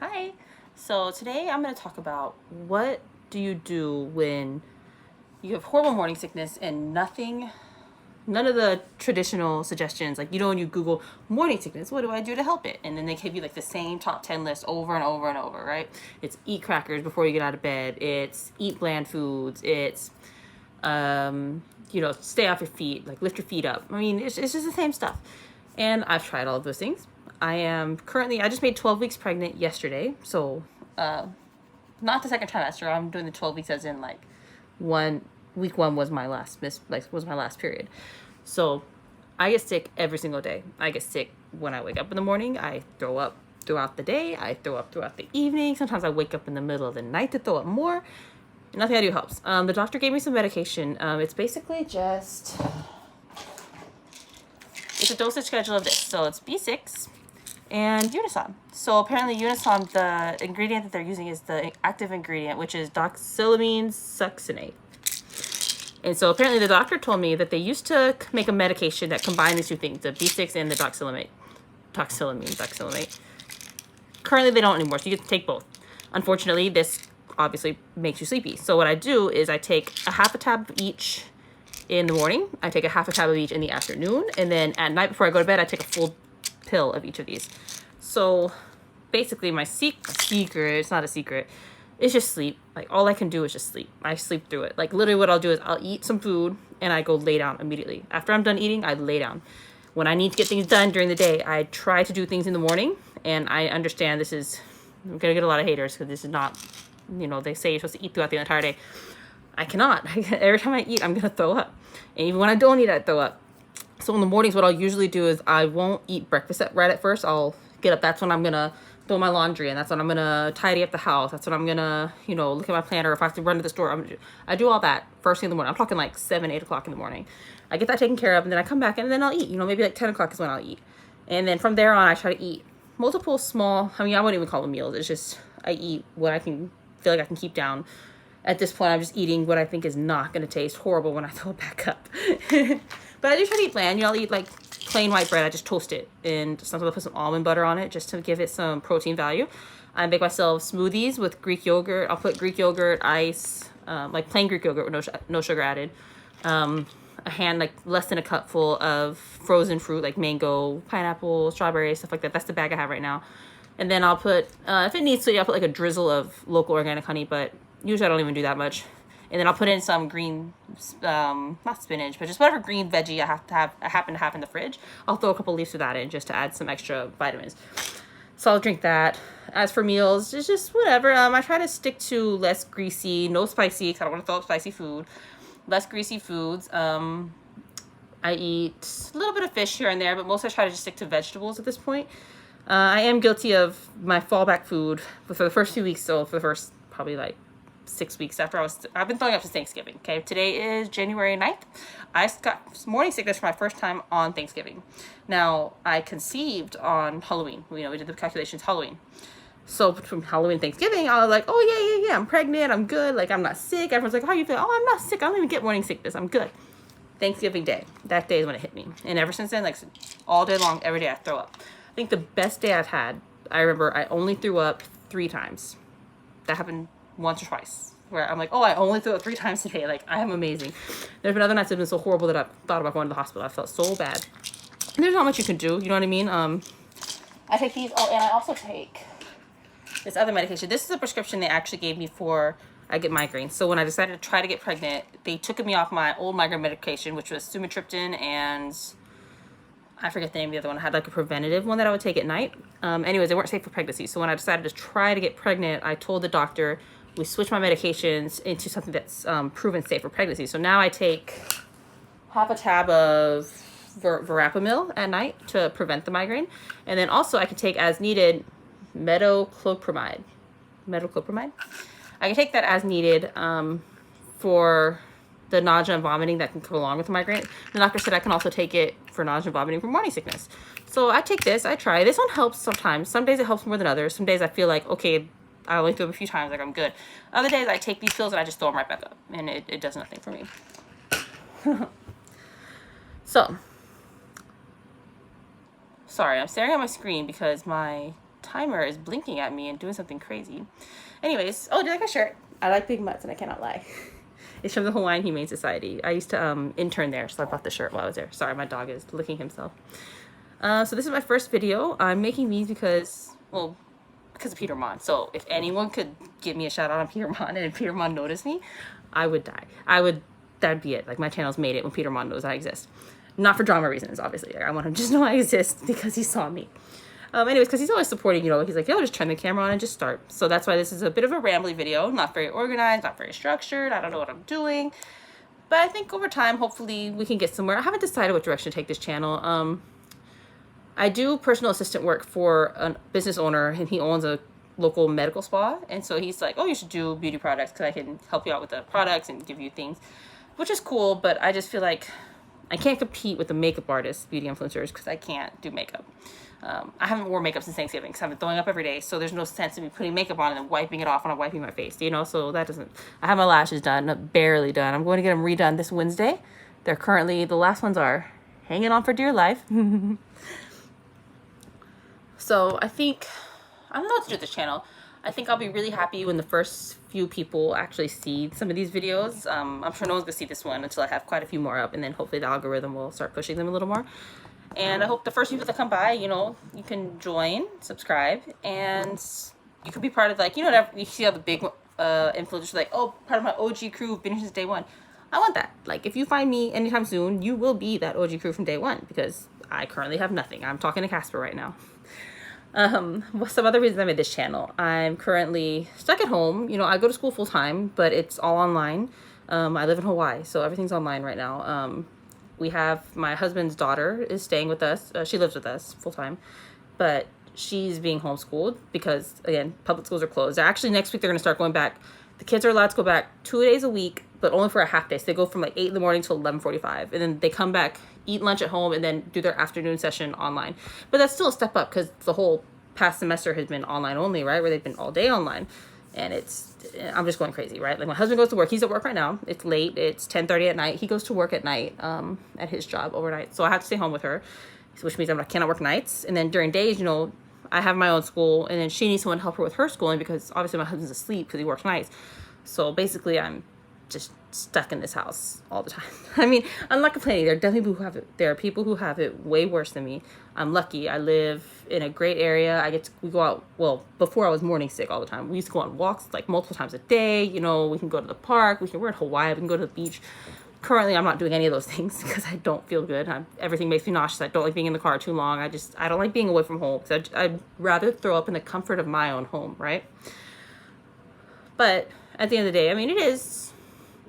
Hi. So today I'm going to talk about what do you do when you have horrible morning sickness and none of the traditional suggestions, like when you Google morning sickness, what do I do to help it? And then they give you like the same top 10 list over and over and over, right? It's eat crackers before you get out of bed. It's eat bland foods. It's, stay off your feet, like lift your feet up. I mean, it's just the same stuff. And I've tried all of those things. I just made 12 weeks pregnant yesterday. So, not the second trimester. I'm doing the 12 weeks as in like week one was my last was my last period. So I get sick every single day. I get sick when I wake up in the morning. I throw up throughout the day. I throw up throughout the evening. Sometimes I wake up in the middle of the night to throw up more. Nothing I do helps. The doctor gave me some medication. It's basically just, it's a dosage schedule of this. So it's B6 and Unisom. So apparently Unisom, the ingredient that they're using is the active ingredient, which is doxylamine succinate. And so apparently the doctor told me that they used to make a medication that combined these two things, the B6 and the doxylamine. Currently they don't anymore, so you get to take both. Unfortunately, this obviously makes you sleepy. So what I do is I take a half a tab of each in the morning. I take a half a tab of each in the afternoon. And then at night before I go to bed, I take a full pill of each of these. So basically my secret, it's not a secret, it's just sleep. Like all I can do is just sleep. I sleep through it. Like literally what I'll do is I'll eat some food and I go lay down immediately. After I'm done eating, I lay down. When I need to get things done during the day, I try to do things in the morning. And I understand I'm going to get a lot of haters because this is not, they say you're supposed to eat throughout the entire day. I cannot. Every time I eat, I'm going to throw up. And even when I don't eat, I throw up. So in the mornings, what I'll usually do is I won't eat breakfast right at first. I'll get up. That's when I'm going to throw my laundry in. That's when I'm going to tidy up the house. That's when I'm going to, look at my planner. If I have to run to the store, I do all that first thing in the morning. I'm talking like 7, 8 o'clock in the morning. I get that taken care of and then I come back and then I'll eat. Maybe like 10 o'clock is when I'll eat. And then from there on, I try to eat multiple small, I wouldn't even call them meals. It's just I eat what I can feel like I can keep down. At this point, I'm just eating what I think is not going to taste horrible when I throw it back up. But I do try to eat bland. I'll eat like plain white bread. I just toast it and sometimes I'll put some almond butter on it just to give it some protein value. I make myself smoothies with Greek yogurt. I'll put Greek yogurt, ice, like plain Greek yogurt with no sugar added. Like less than a cupful of frozen fruit like mango, pineapple, strawberry, stuff like that. That's the bag I have right now. And then I'll put, if it needs to, I'll put like a drizzle of local organic honey, but usually I don't even do that much. And then I'll put in some green, not spinach, but just whatever green veggie I happen to have in the fridge. I'll throw a couple leaves of that in just to add some extra vitamins. So I'll drink that. As for meals, it's just whatever. I try to stick to less greasy, no spicy, because I don't want to throw up spicy food. Less greasy foods. I eat a little bit of fish here and there, but mostly I try to just stick to vegetables at this point. I am guilty of my fallback food for the first few weeks, so for the first probably like 6 weeks after I've been throwing up since Thanksgiving. Okay, today is January 9th. I got morning sickness for my first time on Thanksgiving. Now, I conceived on Halloween. We did the calculations Halloween. So between Halloween and Thanksgiving, I was like, oh yeah, I'm pregnant, I'm good, like I'm not sick. Everyone's like, how you feel? Oh, I'm not sick, I don't even get morning sickness, I'm good. Thanksgiving Day, that day is when it hit me. And ever since then, like all day long, every day I throw up. I think the best day I've had, I remember I only threw up 3 times. That happened once or twice, where I'm like, oh, I only threw up 3 times today. Like, I am amazing. There's been other nights that have been so horrible that I've thought about going to the hospital. I felt so bad. And there's not much you can do, you know what I mean? I take these, and I also take this other medication. This is a prescription they actually gave me for, I get migraines. So when I decided to try to get pregnant, they took me off my old migraine medication, which was sumatriptan and I forget the name of the other one. I had like a preventative one that I would take at night. Anyways, they weren't safe for pregnancy. So when I decided to try to get pregnant, I told the doctor, we switched my medications into something that's proven safe for pregnancy. So now I take half a tab of verapamil at night to prevent the migraine. And then also I can take as needed metoclopramide. I can take that as needed for the nausea and vomiting that can come along with the migraine. The doctor said I can also take it for nausea and vomiting for morning sickness. So I take this, I try. This one helps sometimes. Some days it helps more than others. Some days I feel like, okay, I only threw up a few times, like I'm good. Other days I take these pills and I just throw them right back up. And it does nothing for me. So, sorry, I'm staring at my screen because my timer is blinking at me and doing something crazy. Anyways, oh, do you like my shirt? I like big mutts and I cannot lie. It's from the Hawaiian Humane Society. I used to intern there, so I bought the shirt while I was there. Sorry, my dog is licking himself. So this is my first video. I'm making these because, well, because of Peter Mon. So if anyone could give me a shout out on Peter Mon, and if Peter Mon noticed me, I would die. That'd be it. Like, my channel's made it when Peter Mon knows I exist. Not for drama reasons, obviously. Like, I want him to just know I exist because he saw me. Anyways, because he's always supporting, he's like, yo, just turn the camera on and just start. So that's why this is a bit of a rambly video. Not very organized, not very structured. I don't know what I'm doing. But I think over time, hopefully, we can get somewhere. I haven't decided what direction to take this channel. I do personal assistant work for a business owner, and he owns a local medical spa. And so he's like, oh, you should do beauty products because I can help you out with the products and give you things, which is cool. But I just feel like I can't compete with the makeup artists, beauty influencers, because I can't do makeup. I haven't worn makeup since Thanksgiving because I've been throwing up every day. So there's no sense in me putting makeup on and then wiping it off when I'm wiping my face, So that doesn't, I have my lashes done, barely done. I'm going to get them redone this Wednesday. They're currently, the last ones are hanging on for dear life. So I think, I don't know what to do with this channel. I think I'll be really happy when the first few people actually see some of these videos. I'm sure no one's gonna see this one until I have quite a few more up, and then hopefully the algorithm will start pushing them a little more. And I hope the first people that come by, you can join, subscribe, and you could be part of, like, you see how the big influencers are like, oh, part of my OG crew, been here since day one. I want that. Like, if you find me anytime soon, you will be that OG crew from day one, because I currently have nothing. I'm talking to Casper right now. Some other reasons I made this channel. I'm currently stuck at home. I go to school full time, but it's all online. I live in Hawaii, so everything's online right now. We have my husband's daughter is staying with us. She lives with us full time, but she's being homeschooled because, again, public schools are closed. Actually, next week they're going to start going back. The kids are allowed to go back 2 days a week, but only for a half day. So they go from like 8 in the morning till 11:45, and then they come back, eat lunch at home, and then do their afternoon session online. But that's still a step up because the whole past semester has been online only, right? Where they've been all day online. And I'm just going crazy, right? Like, my husband goes to work. He's at work right now. It's late. It's 10:30 at night. He goes to work at night, at his job overnight. So I have to stay home with her, which means I cannot work nights. And then during days, I have my own school, and then she needs someone to help her with her schooling because obviously my husband's asleep because he works nights. So basically, I'm just stuck in this house all the time. I mean, I'm not complaining. There are definitely people who have it. There are people who have it way worse than me. I'm lucky. I live in a great area. We go out, well, before I was morning sick all the time. We used to go on walks like multiple times a day. We can go to the park. We're in Hawaii. We can go to the beach. Currently, I'm not doing any of those things because I don't feel good. Everything makes me nauseous. I don't like being in the car too long. I don't like being away from home. So I'd rather throw up in the comfort of my own home, right? But at the end of the day, I mean, it is,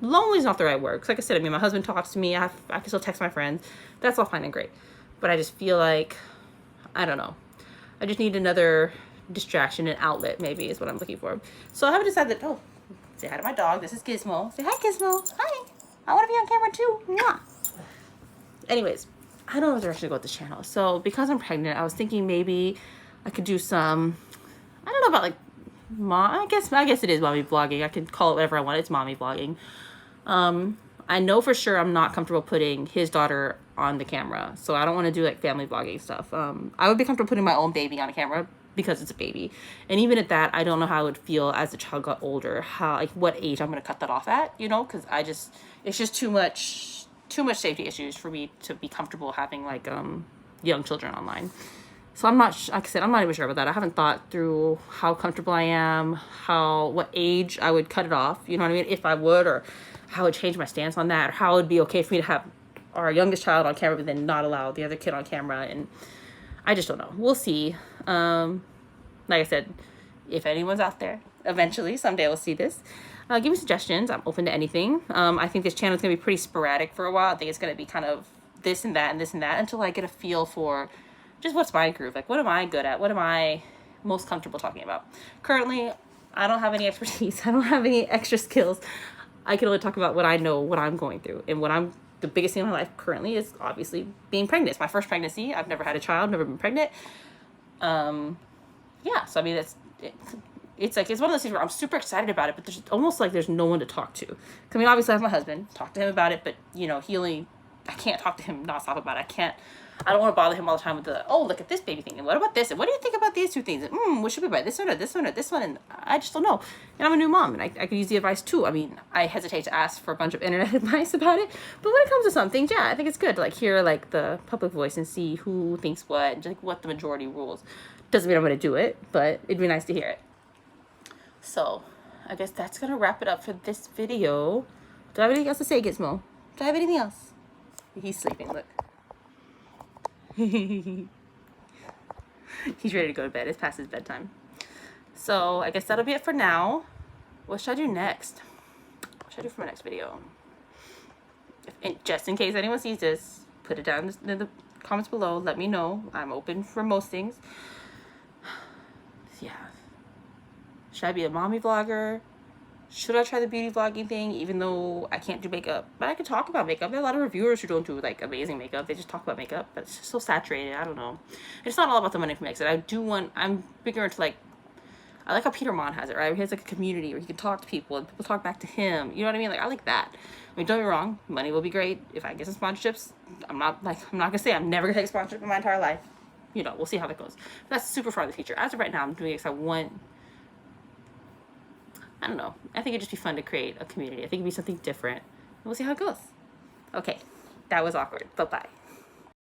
lonely is not the right word. Because like I said, my husband talks to me. I can still text my friends. That's all fine and great. But I just feel like, I don't know. I just need another distraction, an outlet, maybe, is what I'm looking for. So I haven't decided that, say hi to my dog. This is Gizmo. Say hi, Gizmo. Hi. I want to be on camera too. Mwah. Anyways, I don't know what direction to go with this channel. So because I'm pregnant, I was thinking maybe I could do some, I don't know about like, I guess it is mommy vlogging. I can call it whatever I want. It's mommy vlogging. I know for sure I'm not comfortable putting his daughter on the camera, so I don't want to do like family vlogging stuff. I would be comfortable putting my own baby on a camera because it's a baby, and even at that, I don't know how I would feel as the child got older. What age I'm going to cut that off at, because it's just too much safety issues for me to be comfortable having like young children online. So I'm not, like I said, I'm not even sure about that. I haven't thought through how comfortable I am, what age I would cut it off, you know what I mean? If I would, or how I would change my stance on that, or how it would be okay for me to have our youngest child on camera, but then not allow the other kid on camera. And I just don't know. We'll see. Like I said, if anyone's out there, eventually, someday we'll see this. Give me suggestions. I'm open to anything. I think this channel is going to be pretty sporadic for a while. I think it's going to be kind of this and that and this and that until I get a feel for just what's my groove. Like, what am I good at? What am I most comfortable talking about? Currently, I don't have any expertise. I don't have any extra skills. I can only talk about what I know, what I'm going through. And the biggest thing in my life currently is obviously being pregnant. It's my first pregnancy. I've never had a child, never been pregnant. Yeah, so I mean, it's one of those things where I'm super excited about it, but there's almost like there's no one to talk to. Obviously I have my husband, talk to him about it, but I can't talk to him nonstop about it. I don't want to bother him all the time with the, oh, look at this baby thing, and what about this, and what do you think about these two things, and what should we buy, this one or this one or this one, and I just don't know. And I'm a new mom, and I could use the advice too. I mean, I hesitate to ask for a bunch of internet advice about it, but when it comes to some things, yeah, I think it's good to like hear like the public voice and see who thinks what, and like what the majority rules. Doesn't mean I'm going to do it, but it'd be nice to hear it. So I guess that's going to wrap it up for this video. Do I have anything else to say, Gizmo? Do I have anything else? He's sleeping, look. He's ready to go to bed. It's past his bedtime. So I guess that'll be it for now. What should I do next? What should I do for my next video? Just in case anyone sees this, put it down in the comments below. Let me know. I'm open for most things. Yeah. Should I be a mommy vlogger? Should I try the beauty vlogging thing, even though I can't do makeup? But I can talk about makeup. There are a lot of reviewers who don't do like amazing makeup. They just talk about makeup, but it's just so saturated. I don't know. It's not all about the money from exit. I'm bigger into like, I like how Peter Mon has it, right? He has like a community where he can talk to people and people talk back to him. You know what I mean? Like, I like that. I mean, don't get me wrong. Money will be great. If I get some sponsorships, I'm not gonna say I'm never gonna take a sponsorship in my entire life. You know, we'll see how that goes. But that's super far in the future. As of right now, I'm doing it because I don't know. I think it'd just be fun to create a community. I think it'd be something different. We'll see how it goes. Okay. That was awkward. Bye-bye.